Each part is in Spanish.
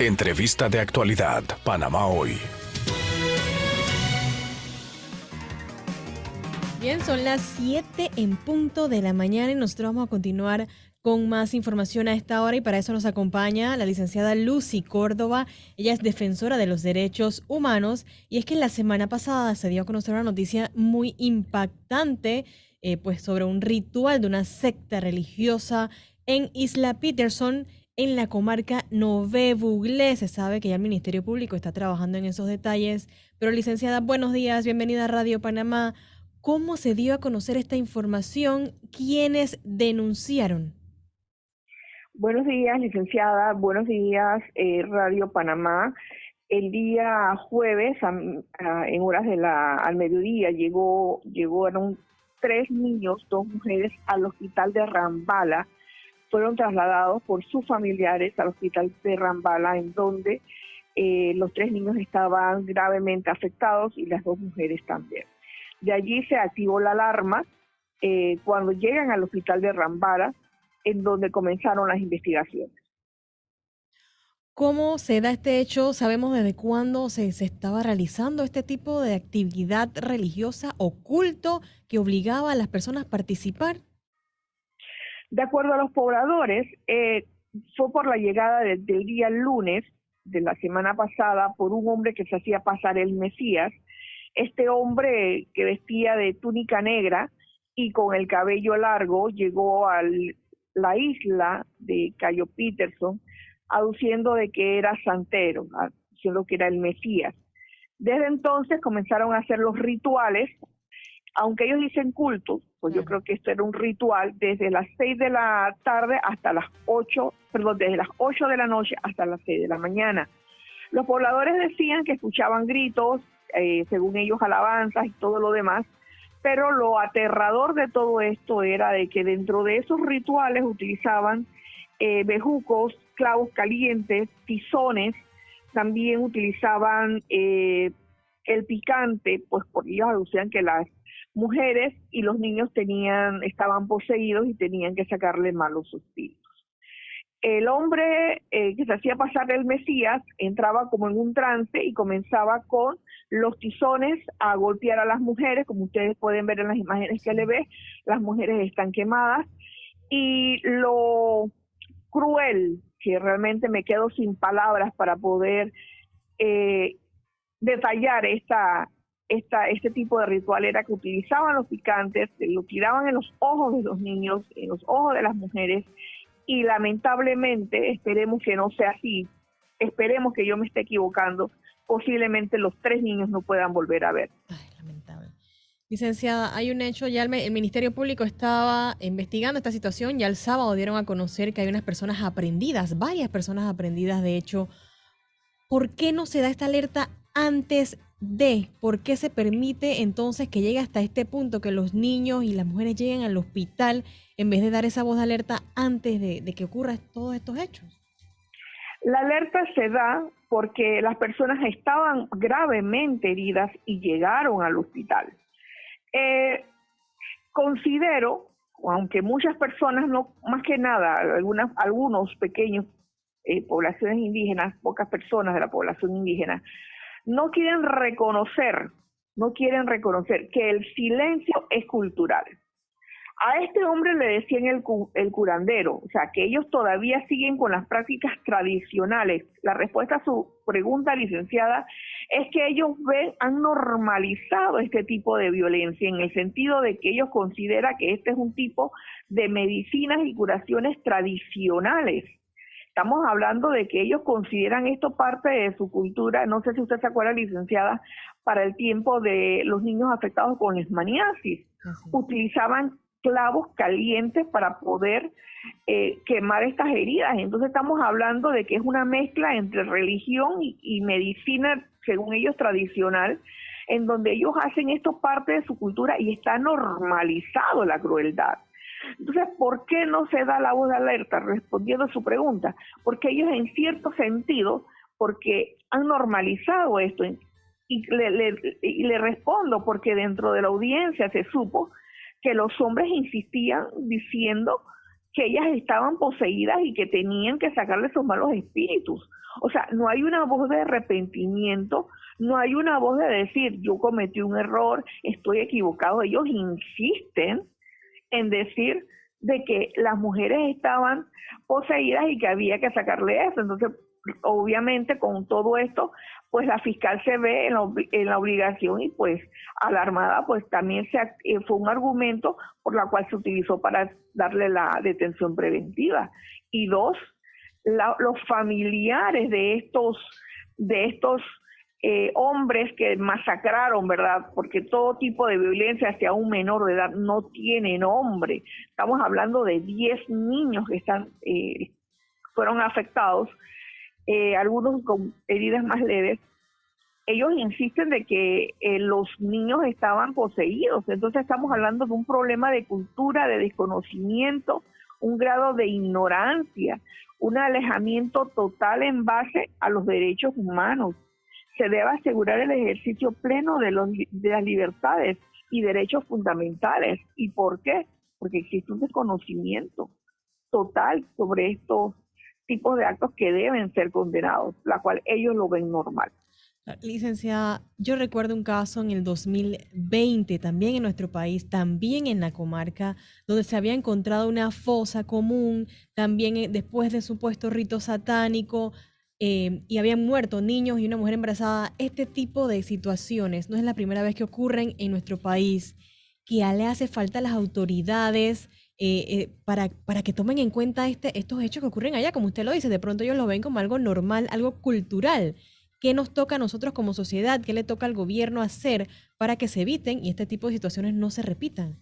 Entrevista de actualidad, Panamá Hoy. Bien, son las 7 en punto de la mañana y nosotros vamos a continuar con más información a esta hora y para eso nos acompaña la licenciada Lucy Córdoba. Ella es defensora de los derechos humanos y es que la semana pasada se dio a conocer una noticia muy impactante pues sobre un ritual de una secta religiosa en Isla Peterson, en la comarca Nové Buglé. Se sabe que ya el Ministerio Público está trabajando en esos detalles, pero licenciada, buenos días, bienvenida a Radio Panamá. ¿Cómo se dio a conocer esta información? ¿Quiénes denunciaron? Buenos días, licenciada. Buenos días, Radio Panamá. El día jueves, en horas al mediodía, llegaron 3 niños, 2 mujeres al hospital de Rambala. Fueron trasladados por sus familiares al hospital de Rambala, en donde los 3 niños estaban gravemente afectados y las 2 mujeres también. De allí se activó la alarma cuando llegan al hospital de Rambala, en donde comenzaron las investigaciones. ¿Cómo se da este hecho? ¿Sabemos desde cuándo se estaba realizando este tipo de actividad religiosa o culto que obligaba a las personas a participar? De acuerdo a los pobladores, fue por la llegada del día lunes de la semana pasada por un hombre que se hacía pasar el Mesías. Este hombre que vestía de túnica negra y con el cabello largo llegó a la isla de Cayo Peterson, aduciendo de que era santero, aduciendo que era el Mesías. Desde entonces comenzaron a hacer los rituales, aunque ellos dicen cultos, pues yo creo que esto era un ritual desde las 6 de la tarde hasta las 8, desde las 8 de la noche hasta las 6 de la mañana. Los pobladores decían que escuchaban gritos, según ellos alabanzas y todo lo demás, pero lo aterrador de todo esto era de que dentro de esos rituales utilizaban bejucos, clavos calientes, tizones, también utilizaban el picante, pues porque ellos aducían que las mujeres y los niños estaban poseídos y tenían que sacarle malos espíritus. El hombre que se hacía pasar el Mesías entraba como en un trance y comenzaba con los tizones a golpear a las mujeres, como ustedes pueden ver en las imágenes que le ve, las mujeres están quemadas, y lo cruel, que realmente me quedo sin palabras para poder detallar este tipo de ritual, era que utilizaban los picantes, lo tiraban en los ojos de los niños, en los ojos de las mujeres, y lamentablemente, esperemos que no sea así, esperemos que yo me esté equivocando, posiblemente los 3 niños no puedan volver a ver. Ay, lamentable. Licenciada, hay un hecho, ya el Ministerio Público estaba investigando esta situación, ya el sábado dieron a conocer que hay unas personas aprehendidas, varias personas aprehendidas de hecho. ¿Por qué no se da esta alerta antes de? ¿Por qué se permite entonces que llegue hasta este punto, que los niños y las mujeres lleguen al hospital en vez de dar esa voz de alerta antes de que ocurran todos estos hechos? La alerta se da porque las personas estaban gravemente heridas y llegaron al hospital. Considero, aunque muchas personas, no, más que nada, algunos pequeños poblaciones indígenas, pocas personas de la población indígena, no quieren reconocer que el silencio es cultural. A este hombre le decían el curandero, o sea, que ellos todavía siguen con las prácticas tradicionales. La respuesta a su pregunta, licenciada, es que ellos han normalizado este tipo de violencia en el sentido de que ellos consideran que este es un tipo de medicinas y curaciones tradicionales. Estamos hablando de que ellos consideran esto parte de su cultura. No sé si usted se acuerda, licenciada, para el tiempo de los niños afectados con leishmaniasis. Utilizaban clavos calientes para poder quemar estas heridas. Entonces estamos hablando de que es una mezcla entre religión y medicina, según ellos, tradicional, en donde ellos hacen esto parte de su cultura y está normalizado la crueldad. Entonces, ¿por qué no se da la voz de alerta? Respondiendo a su pregunta, porque ellos en cierto sentido, porque han normalizado esto, y le respondo porque dentro de la audiencia se supo que los hombres insistían diciendo que ellas estaban poseídas y que tenían que sacarle esos malos espíritus. O sea, no hay una voz de arrepentimiento, no hay una voz de decir, yo cometí un error, estoy equivocado. Ellos insisten en decir de que las mujeres estaban poseídas y que había que sacarle eso. Entonces, obviamente, con todo esto, pues la fiscal se ve en la obligación y pues alarmada, pues también fue un argumento por la cual se utilizó para darle la detención preventiva. Y dos, los familiares de estos hombres que masacraron, ¿verdad? Porque todo tipo de violencia hacia un menor de edad no tiene nombre. Estamos hablando de 10 niños que fueron afectados, algunos con heridas más leves. Ellos insisten de que los niños estaban poseídos. Entonces estamos hablando de un problema de cultura, de desconocimiento, un grado de ignorancia, un alejamiento total en base a los derechos humanos. Se debe asegurar el ejercicio pleno de las libertades y derechos fundamentales. ¿Y por qué? Porque existe un desconocimiento total sobre estos tipos de actos que deben ser condenados, la cual ellos lo ven normal. Licenciada, yo recuerdo un caso en el 2020, también en nuestro país, también en la comarca, donde se había encontrado una fosa común, también después de supuesto rito satánico, y habían muerto niños y una mujer embarazada. Este tipo de situaciones no es la primera vez que ocurren en nuestro país, que ya le hace falta a las autoridades para que tomen en cuenta estos hechos que ocurren allá, como usted lo dice. De pronto ellos lo ven como algo normal, algo cultural. ¿Qué nos toca a nosotros como sociedad? ¿Qué le toca al gobierno hacer para que se eviten y este tipo de situaciones no se repitan?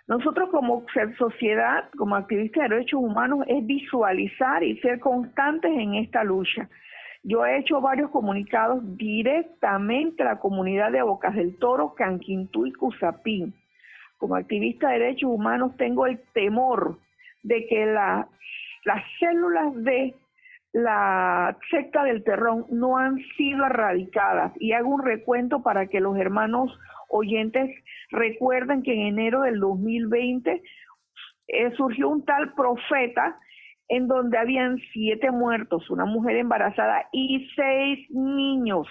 Nosotros como sociedad, como activistas de derechos humanos, es visualizar y ser constantes en esta lucha. Yo he hecho varios comunicados directamente a la comunidad de Bocas del Toro, Canquintú y Cusapín. Como activista de derechos humanos tengo el temor de que las células de la secta del Terrón no han sido erradicadas, y hago un recuento para que los hermanos oyentes recuerden que en enero del 2020 surgió un tal profeta en donde habían 7 muertos, una mujer embarazada y 6 niños.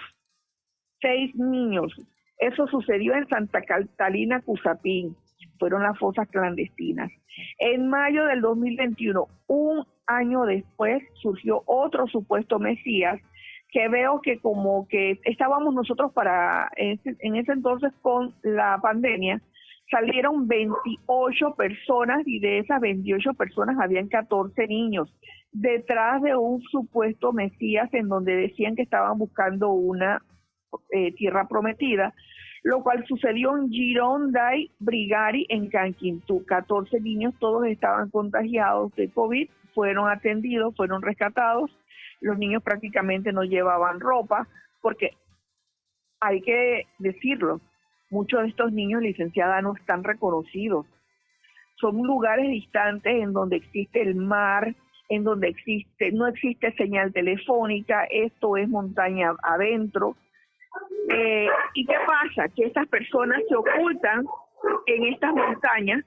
6 niños. Eso sucedió en Santa Catalina, Cusapín. Fueron las fosas clandestinas. En mayo del 2021, un año después, surgió otro supuesto Mesías, que veo que como que estábamos nosotros en ese entonces con la pandemia, salieron 28 personas y de esas 28 personas habían 14 niños detrás de un supuesto Mesías en donde decían que estaban buscando una tierra prometida, lo cual sucedió en Gironday Brigari en Canquintú. 14 niños, todos estaban contagiados de COVID, fueron atendidos, fueron rescatados. Los niños prácticamente no llevaban ropa, porque hay que decirlo, muchos de estos niños, licenciada, no están reconocidos. Son lugares distantes en donde existe el mar, en donde no existe señal telefónica, esto es montaña adentro. ¿Y qué pasa? Que estas personas se ocultan en estas montañas,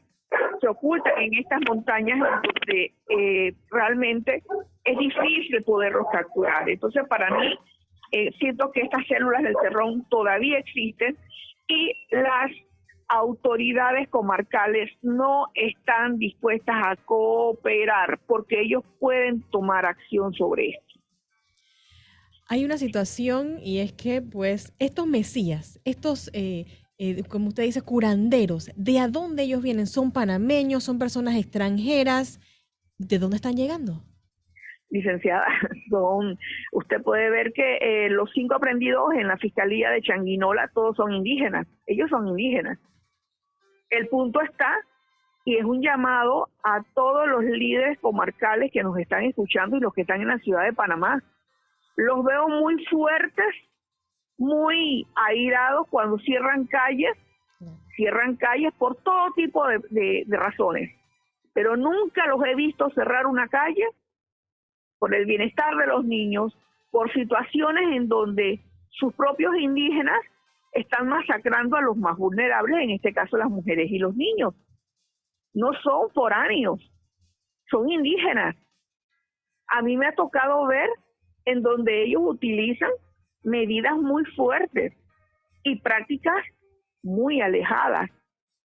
donde realmente es difícil poderlos capturar. Entonces, para mí, siento que estas células del Terrón todavía existen y las autoridades comarcales no están dispuestas a cooperar porque ellos pueden tomar acción sobre esto. Hay una situación y es que pues estos mesías, como usted dice, curanderos, ¿de dónde ellos vienen? ¿Son panameños? ¿Son personas extranjeras? ¿De dónde están llegando? Licenciada, usted puede ver que los 5 aprendidos en la Fiscalía de Changuinola todos son indígenas, ellos son indígenas. El punto está, y es un llamado a todos los líderes comarcales que nos están escuchando y los que están en la ciudad de Panamá. Los veo muy fuertes, muy airados cuando cierran calles por todo tipo de razones, pero nunca los he visto cerrar una calle por el bienestar de los niños, por situaciones en donde sus propios indígenas están masacrando a los más vulnerables, en este caso las mujeres y los niños. No son foráneos, son indígenas. A mí me ha tocado ver en donde ellos utilizan medidas muy fuertes y prácticas muy alejadas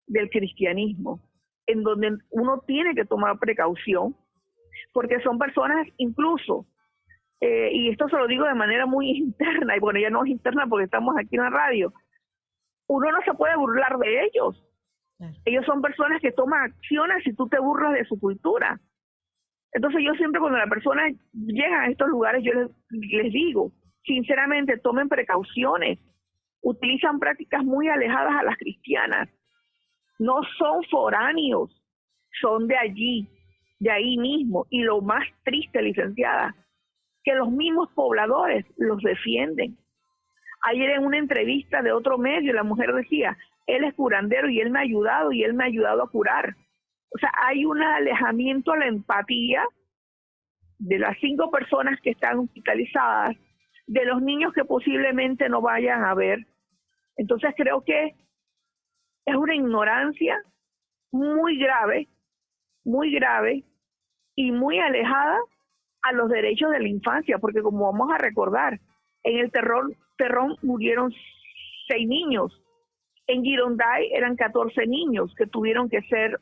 del cristianismo, en donde uno tiene que tomar precaución, porque son personas incluso, y esto se lo digo de manera muy interna, y bueno, ya no es interna porque estamos aquí en la radio, uno no se puede burlar de ellos. Ellos son personas que toman acciones si tú te burlas de su cultura. Entonces yo siempre cuando la persona llega a estos lugares, yo les digo, sinceramente, tomen precauciones, utilizan prácticas muy alejadas a las cristianas, no son foráneos, son de allí, de ahí mismo. Y lo más triste, licenciada, que los mismos pobladores los defienden. Ayer en una entrevista de otro medio, la mujer decía, él es curandero y él me ha ayudado y él me ha ayudado a curar. O sea, hay un alejamiento a la empatía de las 5 personas que están hospitalizadas, de los niños que posiblemente no vayan a ver. Entonces creo que es una ignorancia muy grave y muy alejada a los derechos de la infancia, porque como vamos a recordar, en el Terrón murieron 6 niños, en Gironday eran 14 niños que tuvieron que ser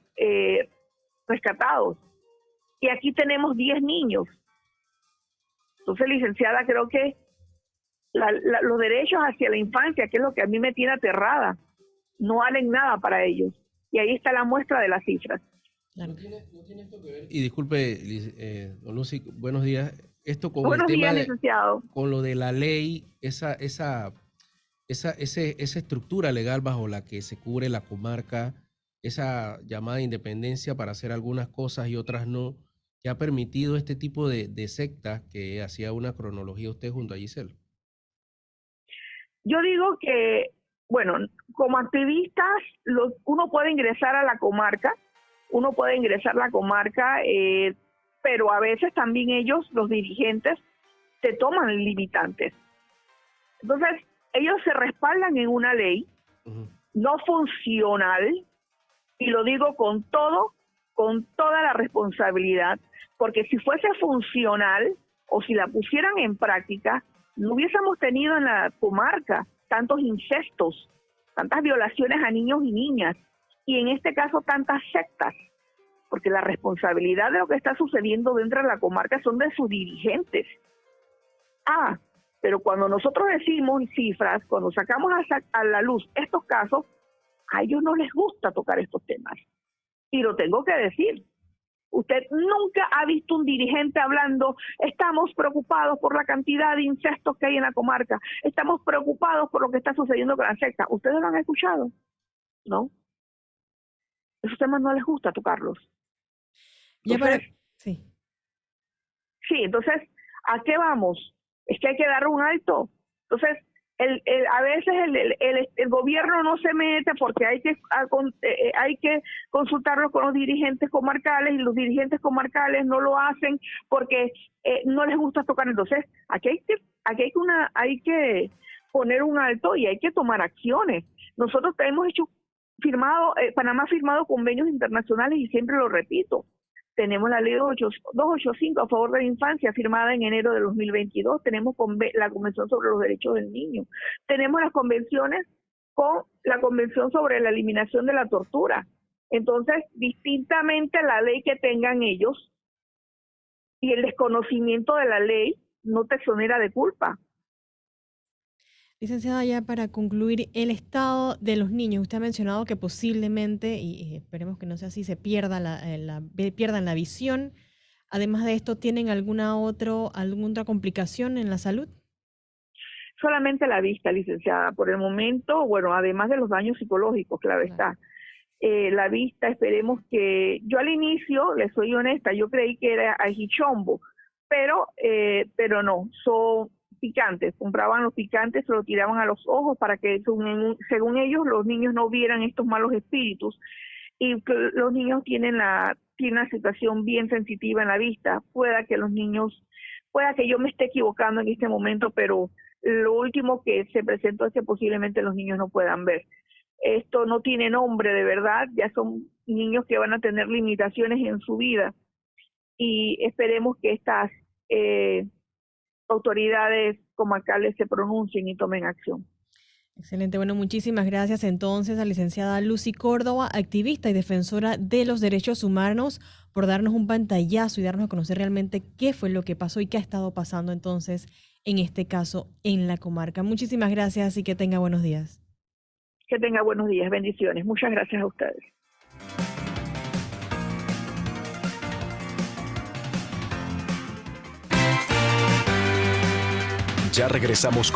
rescatados, y aquí tenemos 10 niños. Entonces, licenciada, creo que los derechos hacia la infancia, que es lo que a mí me tiene aterrada, no valen nada para ellos. Y ahí está la muestra de las cifras. ¿No tiene esto que ver? Y disculpe, don Lucy, buenos días. Esto con Buenos el tema días, licenciado. con lo de la ley, esa estructura legal bajo la que se cubre la comarca, esa llamada independencia para hacer algunas cosas y otras no, que ha permitido este tipo de sectas, que hacía una cronología usted junto a Giselle. Yo digo que, bueno, como activistas, uno puede ingresar a la comarca, pero a veces también ellos, los dirigentes, te toman limitantes. Entonces, ellos se respaldan en una ley no funcional, y lo digo con toda la responsabilidad, porque si fuese funcional o si la pusieran en práctica, no hubiésemos tenido en la comarca tantos incestos, tantas violaciones a niños y niñas, y en este caso tantas sectas, porque la responsabilidad de lo que está sucediendo dentro de la comarca son de sus dirigentes. Pero cuando nosotros decimos cifras, cuando sacamos a la luz estos casos, a ellos no les gusta tocar estos temas. Y lo tengo que decir. Usted nunca ha visto un dirigente hablando, estamos preocupados por la cantidad de incestos que hay en la comarca, estamos preocupados por lo que está sucediendo con la secta. ¿Ustedes lo han escuchado? ¿No? Esos temas no les gusta tocarlos. Entonces, sí, entonces, ¿a qué vamos? Es que hay que dar un alto. Entonces, a veces el gobierno no se mete porque hay que consultarlo con los dirigentes comarcales, y los dirigentes comarcales no lo hacen porque no les gusta tocar. Entonces, aquí hay que poner un alto y hay que tomar acciones. Nosotros hemos Panamá ha firmado convenios internacionales y siempre lo repito. Tenemos la ley 285 a favor de la infancia, firmada en enero de 2022. Tenemos la Convención sobre los Derechos del Niño. Tenemos las convenciones con la Convención sobre la Eliminación de la Tortura. Entonces, distintamente a la ley que tengan ellos y el desconocimiento de la ley, no te exonera de culpa. Licenciada, ya para concluir, el estado de los niños, usted ha mencionado que posiblemente, y esperemos que no sea así, se pierdan la visión. Además de esto, ¿tienen alguna otra complicación en la salud? Solamente la vista, licenciada. Por el momento, bueno, además de los daños psicológicos, claro está. La vista, esperemos que... Yo al inicio, les soy honesta, yo creí que era ajichombo, pero no, son picantes. Compraban los picantes, se lo tiraban a los ojos para que, según ellos, los niños no vieran estos malos espíritus. Y los niños tienen una situación bien sensitiva en la vista. Pueda que yo me esté equivocando en este momento, pero lo último que se presentó es que posiblemente los niños no puedan ver. Esto no tiene nombre de verdad, ya son niños que van a tener limitaciones en su vida. y esperemos que estas autoridades comarcales se pronuncien y tomen acción. Excelente. Bueno, muchísimas gracias entonces a la licenciada Lucy Córdoba, activista y defensora de los derechos humanos, por darnos un pantallazo y darnos a conocer realmente qué fue lo que pasó y qué ha estado pasando entonces en este caso en la comarca. Muchísimas gracias y que tenga buenos días. Que tenga buenos días, bendiciones. Muchas gracias a ustedes. Ya regresamos con